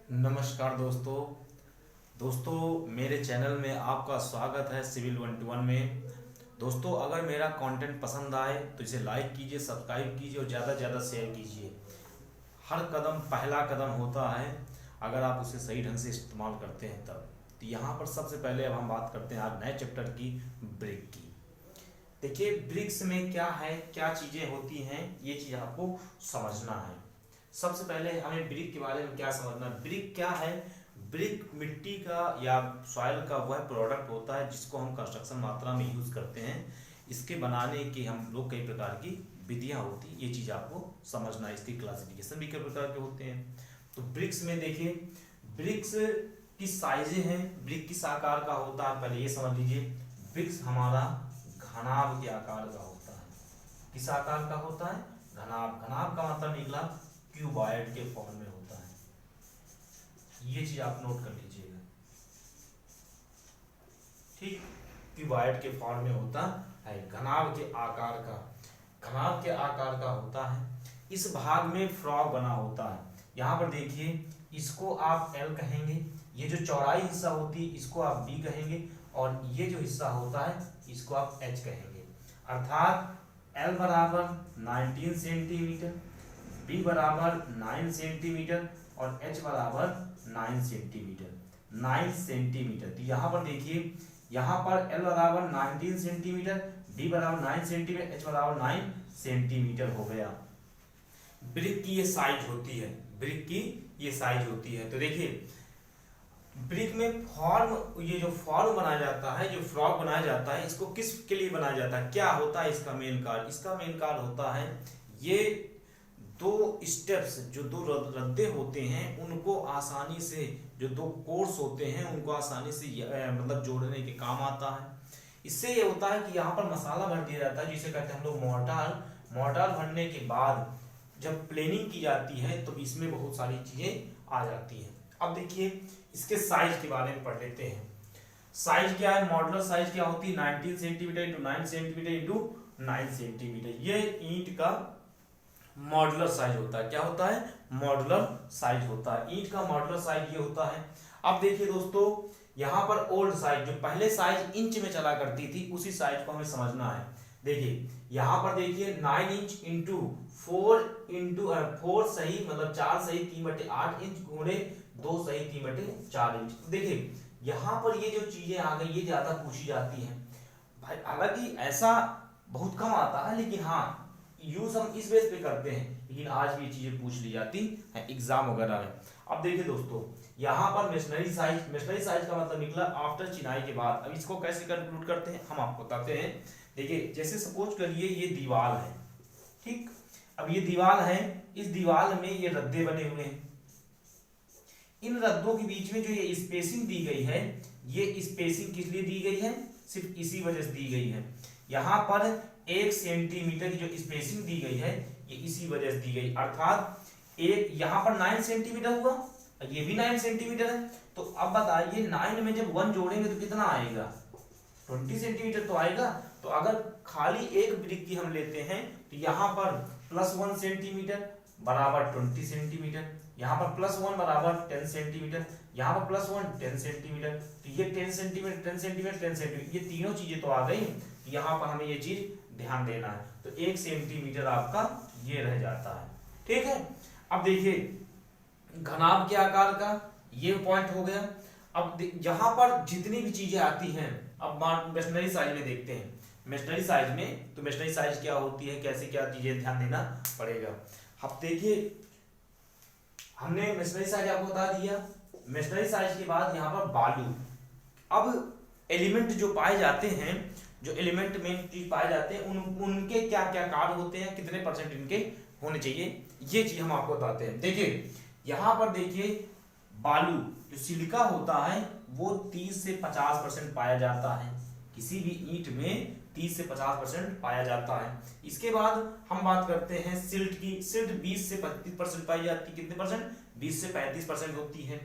नमस्कार दोस्तों मेरे चैनल में आपका स्वागत है सिविल 121 में। दोस्तों अगर मेरा कंटेंट पसंद आए तो इसे लाइक कीजिए, सब्सक्राइब कीजिए और ज़्यादा से ज़्यादा शेयर कीजिए। हर कदम पहला कदम होता है अगर आप उसे सही ढंग से इस्तेमाल करते हैं तब। तो यहाँ पर सबसे पहले अब हम बात करते हैं आज नए चैप्टर की, ब्रिक की। देखिए ब्रिक्स में क्या है, क्या चीज़ें होती हैं, ये चीज़ आपको समझना है। सबसे पहले हमें ब्रिक के बारे में क्या समझना है। ब्रिक क्या है? ब्रिक मिट्टी का या सॉइल का वह प्रोडक्ट होता है जिसको हम कंस्ट्रक्शन मात्रा में यूज़ करते हैं। इसके बनाने की हम लोग कई प्रकार की विधियां होती हैं, ये चीज़ आपको समझना है। इसकी क्लासिफिकेशन भी कई प्रकार के होते हैं। तो ब्रिक्स में देखिए, ब्रिक्स की साइजें हैं, ब्रिक किस आकार का होता है पहले ये समझ लीजिए। ब्रिक्स हमारा घनाभ के आकार का होता है। किस आकार का होता है? घनाभ। घनाभ का मतलब निकला क्यूबॉइड के फॉर्म में होता है। ये चीज आप नोट कर लीजिएगा, ठीक। क्यूबॉइड के फॉर्म में होता है, घनाभ के आकार का, घनाभ के आकार का होता है। इस भाग में फ्रॉग बना होता है। यहाँ पर देखिए, इसको आप एल कहेंगे, ये जो चौड़ाई हिस्सा होती है इसको आप बी कहेंगे, और ये जो हिस्सा होता है इसको आप एच कहेंगे। अर्थात एल बराबर 19 सेंटीमीटर, बी बराबर 9 सेंटीमीटर और एच बराबर 9 सेंटीमीटर। 9 सेंटीमीटर। तो यहाँ पर देखिए, यहाँ पर एल बराबर 19 सेंटीमीटर, बी बराबर 9 सेंटीमीटर, एच बराबर 9 सेंटीमीटर हो गया। ब्रिक की ये साइज होती है, ब्रिक की ये साइज होती है। तो देखिए ब्रिक में फॉर्म, ये जो फॉर्म बनाया जाता है, जो फ्रॉग बनाया जाता है, इसको किस के लिए बनाया जाता है, क्या होता है इसका मेन कार्य? इसका मेन कार्य होता है ये दो स्टेप्स, जो दो रद्दे होते हैं उनको आसानी से, जो दो कोर्स होते हैं उनको आसानी से मतलब जोड़ने के काम आता है। इससे ये होता है कि यहाँ पर मसाला भर दिया जाता है, जिसे कहते हैं हम लोग मोर्टार। मोर्टार भरने के बाद जब प्लेनिंग की जाती है तो इसमें बहुत सारी चीजें आ जाती हैं। अब देखिए इसके साइज के बारे में पढ़ लेते हैं। साइज क्या है? मॉडुलर साइज क्या होती है? 19 centimetre into 9 centimetre into 9 centimetre. ये ईंट का मॉडुलर साइज होता है। क्या होता है? मॉडुलर साइज होता है। ईंट का मॉडुलर साइज ये होता है। अब देखिए दोस्तों, यहाँ पर ओल्ड साइज, जो पहले साइज इंच में चला करती थी, उसी साइज को हमें समझना है। देखिए यहाँ पर देखिए 9 इंच इंटू 4 सही मतलब 4 सही 3/8 इंच गुणे 2 सही 3/4 इंच। देखिए यहाँ पर ये जो चीजें आ गई, ये ज्यादा पूछी जाती हैं भाई। हालांकि ऐसा बहुत कम आता है, लेकिन हाँ यूज हम इस बेस पे करते हैं, लेकिन आज भी ये चीजें पूछ ली जाती है एग्जाम वगैरह में। अब देखिए दोस्तों, यहाँ पर मेसनरी साइज, मेसनरी साइज का मतलब निकला आफ्टर चिनाई के बाद। अब इसको कैसे कंक्लूड करते हैं हम आपको बताते हैं। देखिए जैसे सपोज करिए ये दीवार है, ठीक। अब ये दीवार है, इस दीवार में ये रद्दे बने हुए हैं। इन रद्दों के बीच में जो ये स्पेसिंग दी गई है, ये स्पेसिंग किस लिए दी गई है? सिर्फ इसी वजह से दी गई है। यहाँ पर 1 सेंटीमीटर की जो स्पेसिंग दी गई है, ये इसी वजह से दी गई। अर्थात एक यहाँ पर 9 सेंटीमीटर हुआ, ये भी 9 सेंटीमीटर है। तो अब बताइए 9 में जब 1 जोड़ेंगे तो कितना आएगा? 20 सेंटीमीटर तो आएगा। तो अगर खाली एक ब्रिक की हम लेते हैं तो यहाँ पर +1 सेंटीमीटर बराबर 20 सेंटीमीटर, यहाँ पर +1 बराबर 10 सेंटीमीटर, यहाँ पर +1 10 सेंटीमीटर। तो ये 10 सेंटीमीटर 10 सेंटीमीटर 10 सेंटीमीटर, ये तीनों चीजें तो आ गई। यहाँ पर हमें ये चीज ध्यान देना है। तो 1 सेंटीमीटर आपका ये रह जाता है, ठीक है। अब देखिए घनाभ के आकार का ये पॉइंट हो गया। अब यहाँ पर जितनी भी चीजें आती हैं, अब मेसनरी साइज में देखते हैं। मेसनरी साइज में, तो मेसनरी साइज क्या होती है, कैसे क्या चीजें ध्यान देना पड़ेगा। अब देखिए हमने मेसनरी साइज आपको बता दिया। मेसनरी साइज के बाद यहाँ पर बालू। अब एलिमेंट जो पाए जाते हैं, जो एलिमेंट में चीज पाए जाते हैं, उनके क्या क्या कार्य होते हैं, कितने % इनके होने चाहिए, ये चीज हम आपको बताते हैं। देखिए यहाँ पर देखिए बालू, जो सिलिका होता है वो 30 से 50% पाया जाता है। किसी भी ईंट में 30 से 50% पाया जाता है। इसके बाद हम बात करते हैं सिल्ट की। सिल्ट 20 से 35% पाई जाती है। कितने %? 20 से 35% होती है।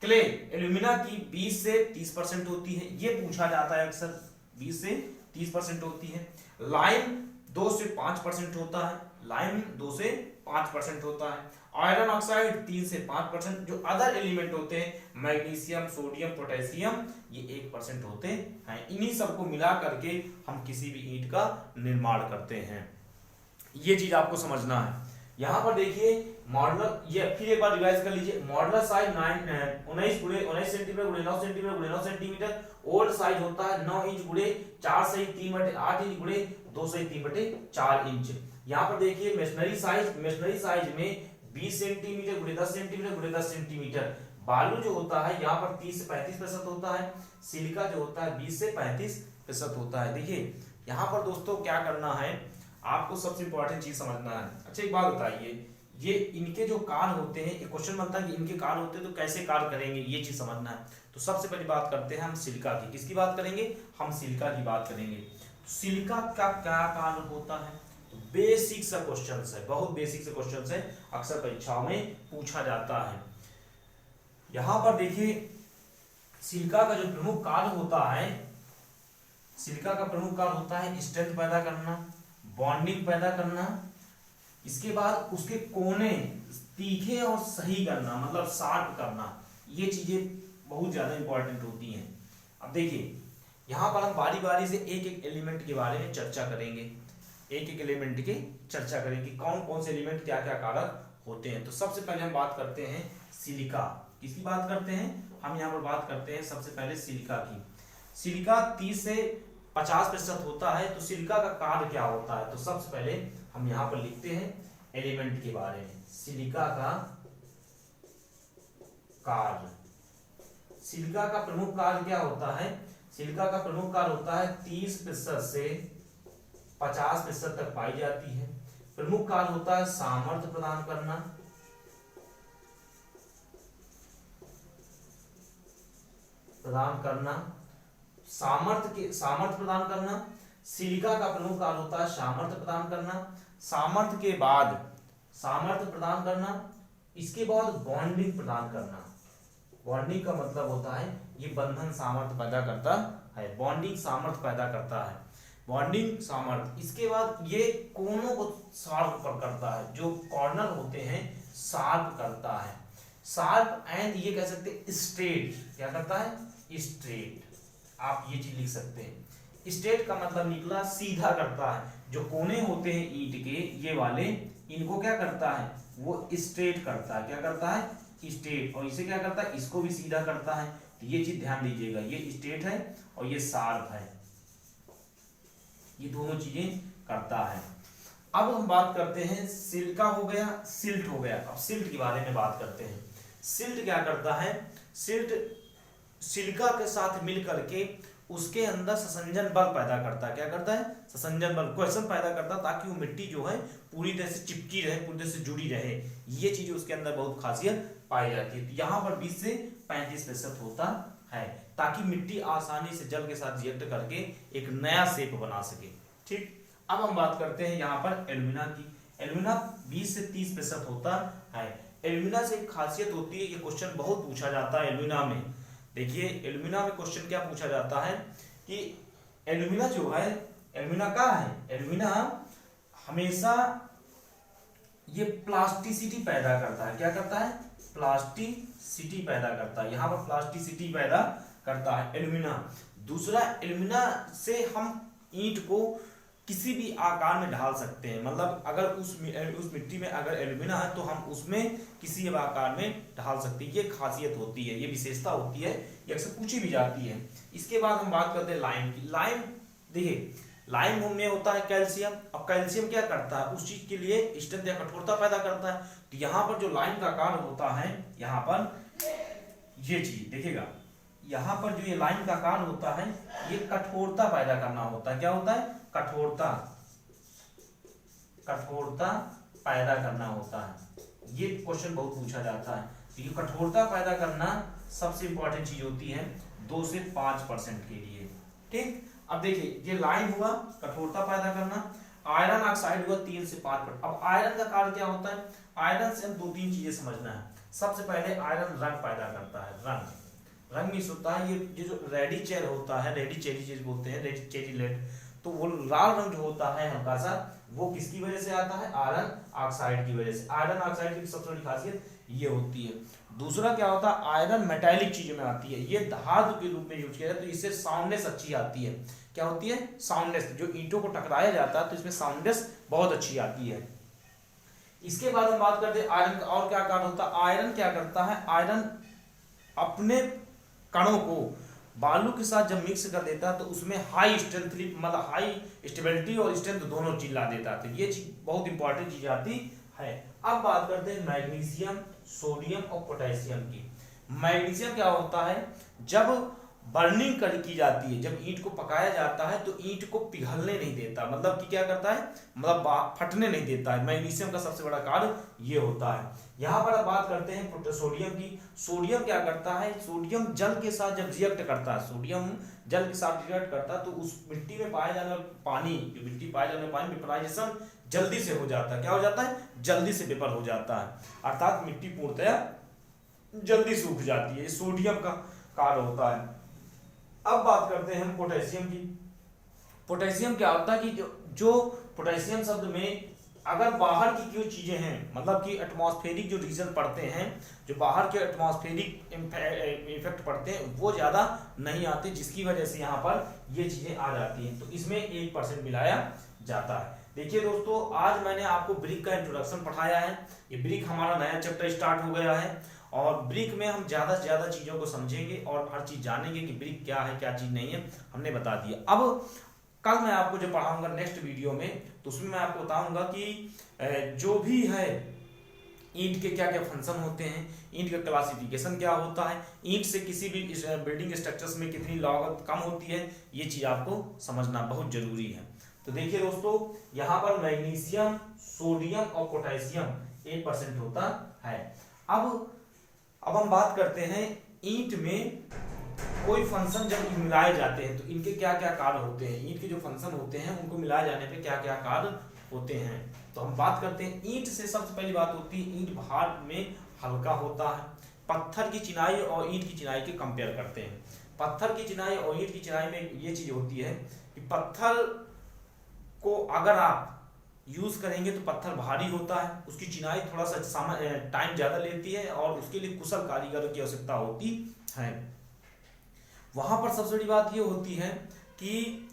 क्ले, एल्यूमिना की 20 से 30% होती है, ये पूछा जाता है अक्सर, 20 से 30% होती है। लाइम 2 से 5% होता है, लाइम 2 से 5% होता है। आयरन ऑक्साइड 3 से 5%। जो अदर एलिमेंट होते हैं मैग्नीशियम, सोडियम, पोटेशियम, ये 1% होते हैं। इन्हीं सबको मिला करके हम किसी भी ईंट का निर्माण करते हैं। ये चीज आपको समझना है। यहाँ पर देखिए मॉडुलर, ये फिर एक बार रिवाइज कर लीजिए। मॉडुलर साइज 19 सेंटीमीटर गुणे 9 सेंटीमीटर गुणे 9 सेंटीमीटर। ओल्ड साइज होता है 9 इंच गुणे 4 सही 3/8 इंच गुणे 2 सही 3/4 इंच। यहाँ पर देखिए मेशनरी साइज में 20 सेंटीमीटर गुणे 10 सेंटीमीटर गुणे 10 सेंटीमीटर। बालू जो होता है यहाँ पर 30 से 35% होता है। सिलिका जो होता है 20 से 35% होता है। देखिए यहाँ पर दोस्तों क्या करना है, आपको सबसे इंपॉर्टेंट चीज समझना है। अच्छा एक बात बताइए, ये इनके जो कार्य होते हैं, एक क्वेश्चन बनता है कि इनके कार्य होते हैं तो कैसे कार्य करेंगे, ये चीज समझना है। तो सबसे पहले बात करते हैं हम सिलिका की। किसकी बात करेंगे? हम सिलिका की बात करेंगे। तो सिलिका का क्या कार्य होता है? तो बेसिक सा क्वेश्चन है, बहुत बेसिक से क्वेश्चन है, अक्सर परीक्षाओं में पूछा जाता है। यहां पर देखिए सिलिका का जो प्रमुख कार्य होता है, सिलिका का प्रमुख कार्य होता है स्ट्रेंथ पैदा करना, बॉन्डिंग पैदा करना, इसके बाद उसके कोने तीखे और सही करना, मतलब शार्प करना। ये चीजें बहुत ज्यादा इंपॉर्टेंट होती हैं। अब देखिए यहां पर हम बारी बारी से एक एक एलिमेंट के बारे में चर्चा करेंगे, एक एक एलिमेंट की चर्चा करेंगे, कौन कौन से एलिमेंट क्या क्या कारक होते हैं। तो सबसे पहले हम बात करते हैं सिलिका। किसकी बात करते हैं? हम यहाँ पर बात करते हैं सबसे पहले सिलिका की। सिलिका 30 से 50% होता है। तो सिलिका का कार्य क्या होता है? तो सबसे पहले हम यहाँ पर लिखते हैं एलिमेंट के बारे में। सिलिका का कार्य, सिलिका का प्रमुख कार्य क्या होता है? सिलिका का प्रमुख कार्य होता है 30% से 50% तक पाई जाती है। प्रमुख कार्य होता है सामर्थ्य प्रदान करना, सामर्थ्य प्रदान करना। सिलिका का प्रमुख कार्य होता है सामर्थ्य प्रदान करना। सामर्थ्य के बाद सामर्थ्य प्रदान करना, इसके बाद बॉन्डिंग प्रदान करना। बॉन्डिंग का मतलब होता है ये बंधन सामर्थ्य पैदा करता है, बॉन्डिंग सामर्थ्य पैदा करता है, बॉन्डिंग सामर्थ्य। इसके बाद ये कोनों को शार्प करता है, जो कॉर्नर होते हैं शार्प करता है। शार्प एंड ये कह सकते हैं स्ट्रेट, क्या करता है? स्ट्रेट। आप ये चीज लिख सकते हैं। स्ट्रेट का मतलब निकला सीधा करता है। जो कोने होते हैं ईंट के ये वाले, इनको क्या करता है? वो स्ट्रेट करता है। क्या करता है? स्ट्रेट। और इसे क्या करता है? इसको भी सीधा करता है। तो ये चीज ध्यान दीजिएगा, ये स्ट्रेट है और ये शार्प है, ये दोनों चीजें करता है। अब हम बात करते हैं, सिलिका हो गया, सिल्ट हो गया। अब सिल्ट के बारे में बात करते हैं। सिल्ट क्या करता है? सिल्ट सिलिका के साथ मिल करके उसके अंदर ससंजन बल पैदा करता है। क्या करता है? ससंजन बल, कोहेसन पैदा करता है, ताकि वो मिट्टी जो है पूरी तरह से चिपकी रहे, पूरी तरह से जुड़ी रहे। ये चीज उसके अंदर बहुत खासियत पाई जाती है। तो यहाँ पर 20 से 35% होता है, ताकि मिट्टी आसानी से जल के साथ रिएक्ट करके एक नया शेप बना सके। ठीक, अब हम बात करते हैं यहाँ पर एल्यूमिना की। एल्यूमिना 20 से 30% होता है। एल्यूमिना से एक खासियत होती है, ये क्वेश्चन बहुत पूछा जाता है एल्यूमिना में। देखिए एल्यूमिना में क्वेश्चन क्या पूछा जाता है कि एल्यूमिना जो है, एल्यूमिना क्या है? एल्यूमिना हमेशा ये प्लास्टिसिटी पैदा करता है। क्या करता है? प्लास्टिसिटी पैदा करता है। यहाँ पर प्लास्टिसिटी पैदा करता है एल्यूमिना। दूसरा, एल्यूमिना से हम ईंट को किसी भी आकार में ढाल सकते हैं। मतलब अगर उस मिट्टी में अगर एल्यूमिना है तो हम उसमें किसी भी आकार में ढाल सकते हैं। ये खासियत होती है, ये विशेषता होती है, ये अक्सर पूछी भी जाती है। इसके बाद हम बात करते हैं लाइम की। लाइम, देखिए लाइम में होता है कैल्शियम। अब कैल्शियम क्या करता है? उस चीज के लिए स्ट्रेंथ या कठोरता पैदा करता है। तो यहाँ पर जो लाइम का कार्य होता है, यहाँ पर ये चीज देखिएगा, यहाँ पर जो ये लाइम का कार्य होता है, ये कठोरता पैदा करना होता है। क्या होता है? कठोरता पैदा करना होता है। ये क्वेश्चन बहुत पूछा जाता है। तो ये कठोरता पैदा करना सबसे इंपॉर्टेंट चीज होती है 2 से 5% के लिए। ठीक, अब देखिए ये लाइम हुआ कठोरता पैदा करना, आयरन ऑक्साइड हुआ 3 से 5%। अब आयरन का कार्य क्या होता है? आयरन से हम 2-3 चीजें समझना है। सबसे पहले आयरन रंग पैदा करता है। रंग मिस होता है, ये जो रेडी चेरी होता है, रेडी चेरी चीज बोलते हैं, रेडी चेरी लेड, तो वो लाल रंग जो होता है हल्का सा वो किसकी वजह से आता है, आयरन ऑक्साइड की वजह से। आयरन ऑक्साइड की सबसे बड़ी खासियत ये होती है। दूसरा क्या होता है, आयरन मेटालिक चीजों में आती है, ये धातु के रूप में यूज किया जाता है, तो इससे साउंडनेस अच्छी आती है। क्या होती है, साउंडनेस। जो ईंटों को टकराया जाता है तो इसमें साउंडनेस बहुत अच्छी आती है। इसके बाद हम बात करते हैं आयरन का और क्या कार्य होता है। आयरन क्या करता है, आयरन अपने कणों को बालू के साथ जब मिक्स कर देता है तो उसमें हाई स्ट्रेंथली, मतलब हाई स्टेबिलिटी और स्ट्रेंथ दोनों चीज ला देता है। तो ये चीज बहुत इंपॉर्टेंट चीज आती है। अब बात करते हैं मैग्नीशियम, सोडियम और पोटेशियम की। मैग्नीशियम क्या होता है, जब बर्निंग की जाती है, जब ईंट को पकाया जाता है तो ईंट को पिघलने नहीं देता, मतलब कि क्या करता है, मतलब फटने नहीं देता है। मैग्नीशियम का सबसे बड़ा कार्य ये होता है। यहाँ पर अब बात करते हैं सोडियम की। सोडियम क्या करता है, सोडियम जल के साथ जब रिएक्ट करता है, सोडियम जल के साथ रिएक्ट करता है तो उस मिट्टी में पाया जाने वाला पानी, जो मिट्टी पाया जाने वाला पानी वेपराइजेशन जल्दी से हो जाता है। क्या हो जाता है, जल्दी से वेपर हो जाता है, अर्थात मिट्टी पूर्णतया जल्दी सूख जाती है। सोडियम का कार्य होता है। अब बात करते हैं हम पोटेशियम की। पोटेशियम क्या होता है कि जो पोटेशियम शब्द में अगर बाहर की जो चीजें हैं, मतलब कि एटमॉस्फेरिक जो रीजन पड़ते हैं, जो बाहर के एटमॉस्फेरिक इफेक्ट पड़ते हैं वो ज्यादा नहीं आते, जिसकी वजह से यहाँ पर ये चीजें आ जाती हैं। तो इसमें 1% मिलाया जाता है। देखिए दोस्तों, आज मैंने आपको ब्रिक का इंट्रोडक्शन पढ़ाया है। ये ब्रिक हमारा नया चैप्टर स्टार्ट हो गया है और ब्रिक में हम ज्यादा से ज्यादा चीजों को समझेंगे और हर चीज जानेंगे कि ब्रिक क्या है, क्या चीज नहीं है, हमने बता दिया। अब कल मैं आपको जो पढ़ाऊंगा नेक्स्ट वीडियो में, तो उसमें मैं आपको बताऊंगा कि जो भी है ईंट के क्या क्या फंक्शन होते हैं, ईंट का क्लासिफिकेशन क्या होता है, ईंट से किसी भी बिल्डिंग स्ट्रक्चर्स में कितनी लागत कम होती है, ये चीज आपको समझना बहुत जरूरी है। तो देखिए दोस्तों, यहाँ पर मैग्नीशियम, सोडियम और पोटेशियम 1% होता है। अब हम बात करते हैं ईंट में कोई फंक्शन जब मिलाए जाते हैं तो इनके क्या क्या कार्य होते हैं, ईंट के जो फंक्शन होते हैं उनको मिलाए जाने पे क्या क्या कार्य होते हैं। तो हम बात करते हैं ईंट से। सबसे पहली बात होती है, ईंट भार में हल्का होता है। पत्थर की चिनाई और ईंट की चिनाई के कंपेयर करते हैं। पत्थर की चिनाई और ईंट की चिनाई में ये चीज होती है कि पत्थर को अगर आप यूज करेंगे तो पत्थर भारी होता है, उसकी चिनाई थोड़ा सा टाइम ज्यादा लेती है और उसके लिए कुशल कारीगरों की आवश्यकता होती है। वहां पर सबसे बड़ी बात ये होती है कि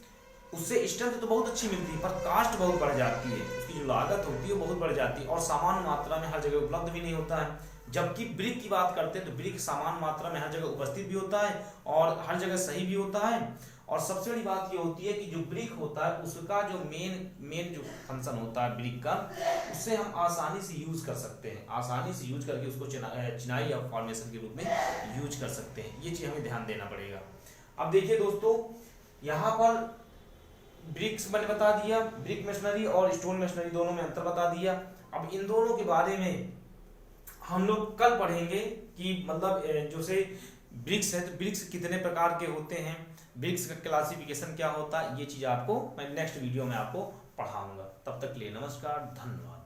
उससे स्ट्रेंथ तो बहुत अच्छी मिलती है पर कास्ट बहुत बढ़ जाती है, उसकी जो लागत होती है वो बहुत बढ़ जाती है और सामान्य मात्रा में हर जगह उपलब्ध भी नहीं होता है। जबकि ब्रिक की बात करते हैं तो ब्रिक सामान्य मात्रा में हर जगह उपस्थित भी होता है और हर जगह सही भी होता है। और सबसे बड़ी बात ये होती है कि जो ब्रिक होता है उसका जो मेन जो फंक्शन होता है ब्रिक का, उससे हम आसानी से यूज कर सकते हैं, आसानी से यूज करके उसको चिनाई या फॉर्मेशन के रूप में यूज कर सकते हैं। ये चीज हमें ध्यान देना पड़ेगा। अब देखिए दोस्तों, यहाँ पर ब्रिक्स मैंने बता दिया, ब्रिक मशीनरी और स्टोन मशीनरी दोनों में अंतर बता दिया। अब इन दोनों के बारे में हम लोग कल पढ़ेंगे कि मतलब जो से ब्रिक्स है तो ब्रिक्स कितने प्रकार के होते हैं, ब्रिक्स का क्लासिफिकेशन क्या होता है, ये चीज आपको मैं नेक्स्ट वीडियो में आपको पढ़ाऊंगा। तब तक के लिए नमस्कार, धन्यवाद।